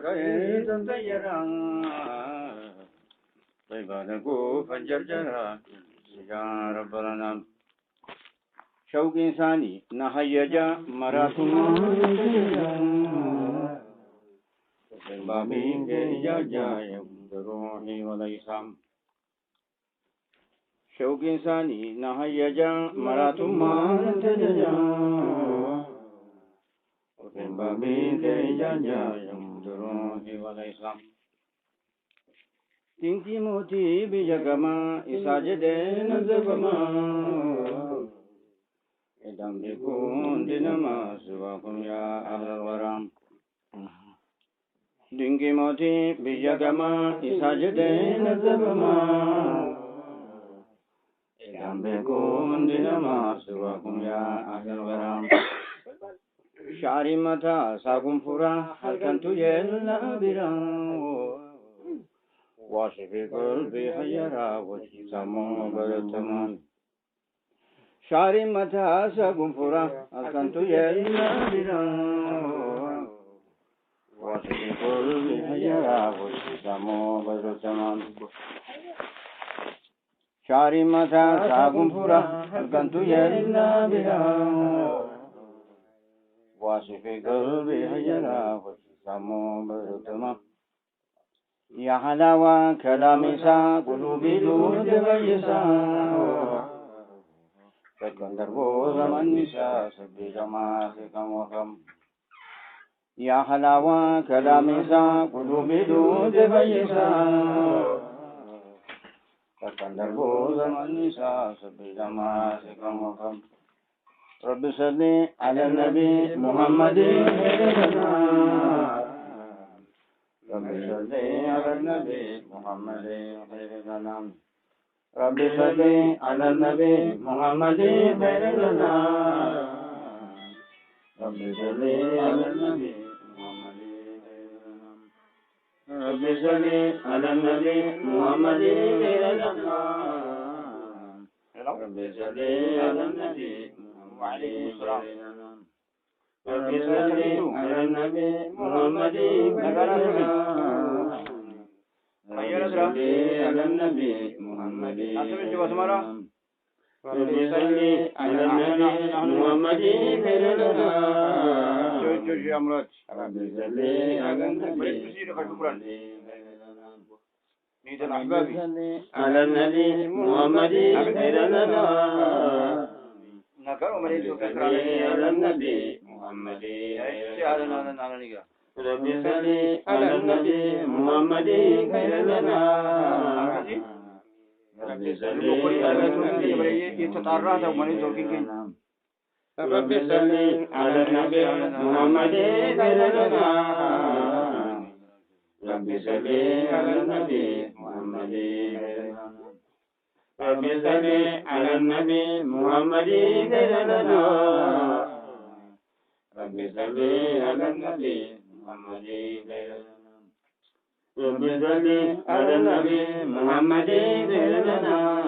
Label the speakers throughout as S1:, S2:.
S1: Kaitan tayara, taibadaku panjarjara, ya Rabbalanam. Shaukin sani nahayaja maratuma babi ke jaja yamduruni walaisam. Shaukin sani nahayaja maratuma babi ke jaja yamduruni walaisam. Tinki moti bijagama isajade nazabama. Idam dikun dinama suvakum ya ahlal waram. Tinki moti bijagama isajade nazabama. Idam dikun dinama suvakum ya ahlal waram. Shari mata sagum pura halkantu yella biram. Washifikul bihayara wajisamo barataman. Shari mata sagumpura alkantu yella biram. Washifikul bihayara wajisamo barataman. Shari mata sagumpura alkantu yella biram. Washifikul bihayara wajisamo barataman. Ya halawa kalamisa qulubi lud baysa Kadgandarbo zaman nisa sabbi jamaatikam wakam Ya halawa kalamisa qulubi lud baysa Kadgandarbo zaman nisa sabbi jamaatikam wakam Rabbi salli ala nabi Muhammadin Rabbi salli ala nabi Muhammadin khairil anam. Rabbi salli ala nabi Muhammadin khairil anam. Rabbi salli ala nabi Muhammadin khairil anam. Rabbi salli ala nabi Muhammadin khairil anam. Rabbi salli ala nabi Muhammadin khairil anam. Rabbi salli ala nabi Muhammadin khairil anam. Rabbi salli ala nabi Muhammadin khairil anam. Rabbi salli ala nabi Muhammadin khairil anam. Rabbi salli ala nabi Muhammadin khairil anam. Rabbi salli ala nabi Muhammadin khairil anam. Rabbi ala nabi Muhammadin Rabbi salli ala nabi Muhammadin khairil anam. Rabbi salli ala nabi Rabbi salli ala nabi Muhammadin khairil anam. Rabbi salli ala nabi Muhammadin khairil anam. Rabbi salli ala nabi Muhammadin khairil anam. Rabbi salli ala nabi Muhammadin khairil anam. Rabbi salli ala nabi Muhammadin khairil anam.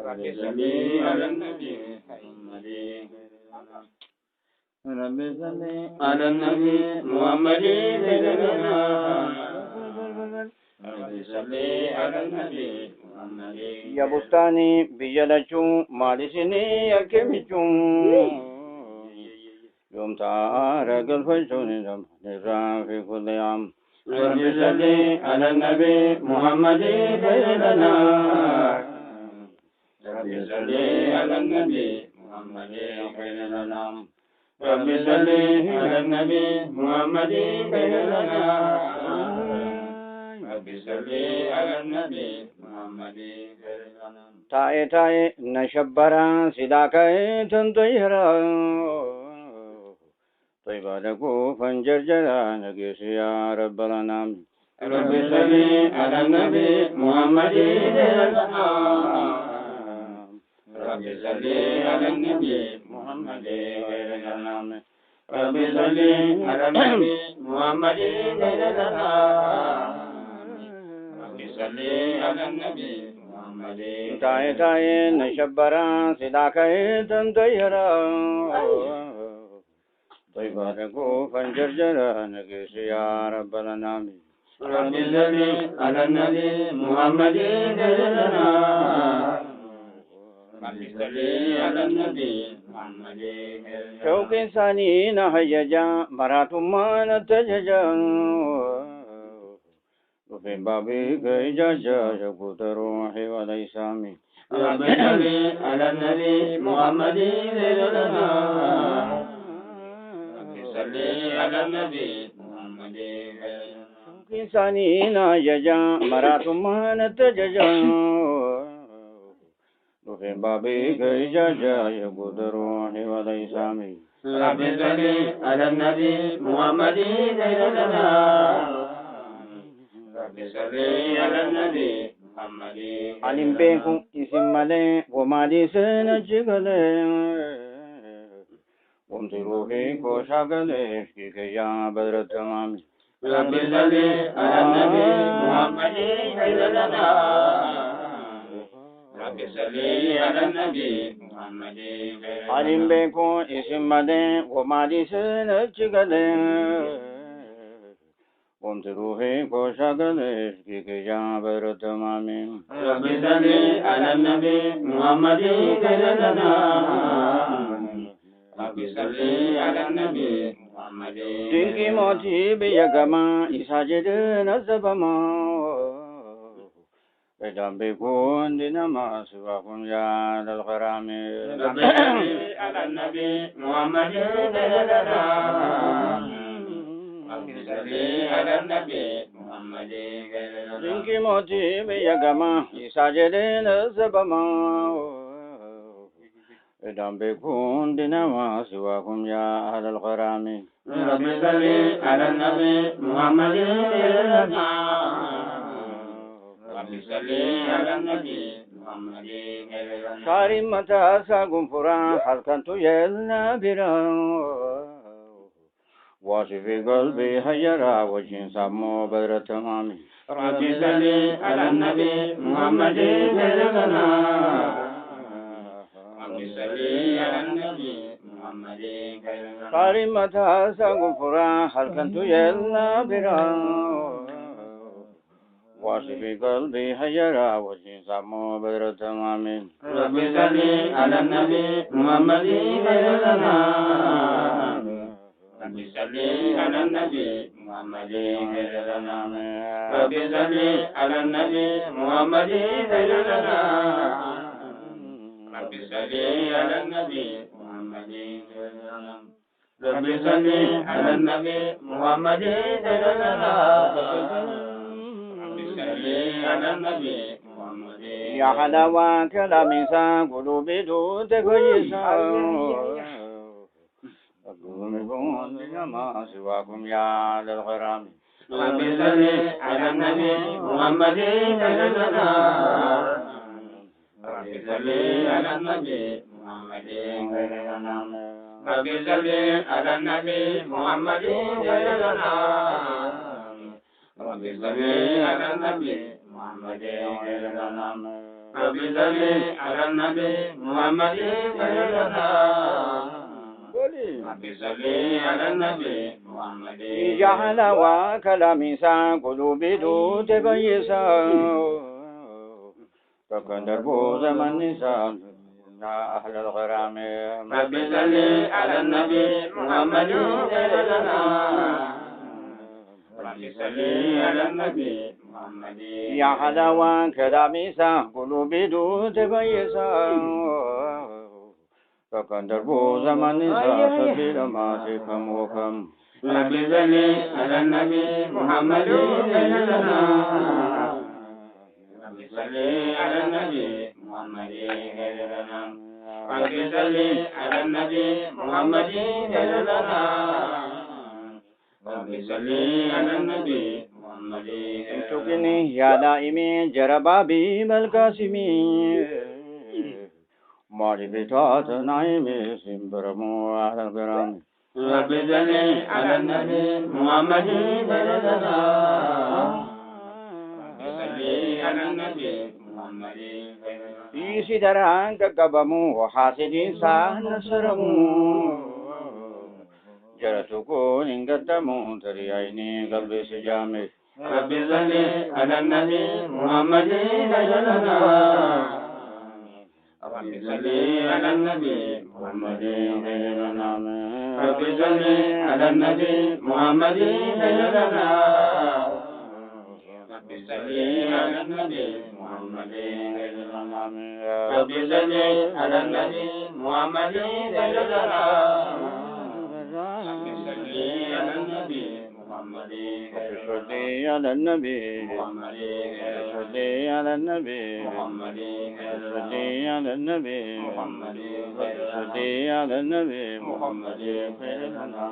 S1: Rabbi salli ala nabi Muhammadin khairil anam. Rabbi salli ala nabi Muhammadin khairil anam. Rabbi salli ala nabi Muhammadin. Ya bustani biyalachun malisini yakemichun. Yom ta'ara galfajun rafi kulayam. Rabbi salli ala nabi Muhammadin khairil anam. Rabbi salli ala nabi Muhammadin khairil anam. Rabbi salli ala nabi Muhammadin khairil anam. Rabbi salli ala nabi Muhammadin khairil anam. Tae tae nashabbara sidakai tantayara. Taibadaku panjarjara nagisi ya Rabbalanam. Rabbi salli ala nabi Muhammadin khairil anam. Rabbi salli ala nabi Muhammadin khairil anam. Rabbi salli ala nabi Muhammadin khairil anam. Rabbi salli ala nabi Muhammadin. Tae tae nashabbara sidakai tantayara. طيباتكو فانجرجر نقيس يا رب الأنام
S2: رب صل على النبي محمد سيدنا رب صل على النبي محمد
S1: شوق إنساني نهججا مراتما نتججا وفي بابي كيجاجا شكوت روحي وليسامي
S2: رب صل على النبي محمد سيدنا رب صل على النبي محمد
S1: إنساني نهججا مراتما نتججا وفي بابي كيجاجا شكوت روحي وليسامي
S2: رب صل على النبي محمد سيدنا رب صل على النبي محمد
S1: علم بيكم اسم ملي ومالي سنجغلي وامتلوا فيك وشاقلي فيك يا بدر التمام
S2: رب صل على النبي محمد سيدنا رب صل على النبي محمد
S1: علم بيكم اسم ملي ومالي سنجغلي وامتلوا فيك وشاقلي فيك يا بدر التمام
S2: رب صل على النبي محمد سيدنا رب صل على النبي محمد
S1: دينكي موتي بيجما إساجد نزبما بدم بيكون دينما سواكم يا للغرام
S2: رب صل على النبي محمد سيدنا رب صل على النبي محمد
S1: دينكي موتي بيجما إساجد نزبما بدم بيكون دينما سواكم يا أهل الغرام
S2: رب صل على النبي محمد سيدنا رب صل على النبي محمد
S1: شاري متى ساقم فرا حلقا يلنا برا واشفي قلبي هجرا وجين سامو بدر التمام
S2: رب صل على النبي محمد سيدنا رب صل على النبي محمد
S1: شاري متى ساقم فرا حلقا يلنا برا واشفي قلبي هجرا وجين سامو بدر التمام
S2: رب صل على النبي محمد سيدنا رب صل على النبي محمد سيدنا رب صل على النبي محمد سيدنا رب صل على النبي محمد سيدنا رب صل على النبي محمد سيدنا على النبي محمد
S1: يا حلاوة كلام إنسان قلوبي دوت كويسة أقولكم ما سواكم يا للغرام
S2: رب صل على النبي محمد سيدنا رب صل على النبي محمد رب صل على النبي محمد سيدنا رب صل على النبي محمد رب صل على النبي محمد سيدنا رب صل على النبي محمد
S1: يا حلاوة كلام إنسان قلوبي دوت كويسة تكندر بو زمن نساء يا أهل الغرام
S2: رب صل على النبي محمد سيدنا رب صل على النبي محمد
S1: يا حلاوة كلام إنسان قلوبي دوت كويسة تكندر بو زمن نساء سبيل ما سيكم وكم
S2: رب صل على النبي محمد سيدنا رب صل على النبي محمد سيدنا رب صل على النبي محمد سيدنا رب صل على النبي محمد
S1: انتقني يا دائمي جربابي بالقاسمي ماري بتات نايمي سمبرمو على الغرام
S2: رب صل على النبي محمد سيدنا رب صل على النبي محمد
S1: في سدران كقبمو وحاسد إنسان نصرمو جرتكون إن قدموا تريعيني قلبي سجامي
S2: رب صل على النبي محمد خيرنا رب صل على النبي محمد خيرنا رب صل على النبي محمد خيرنا رب صل على النبي محمد خيرنا رب صل على النبي محمد خيرنا رب صل على النبي محمد
S1: صلي على النبي
S2: محمد
S1: صلي على النبي
S2: محمد
S1: صلي على النبي
S2: محمد
S1: صلي على النبي
S2: محمد
S1: خير لنا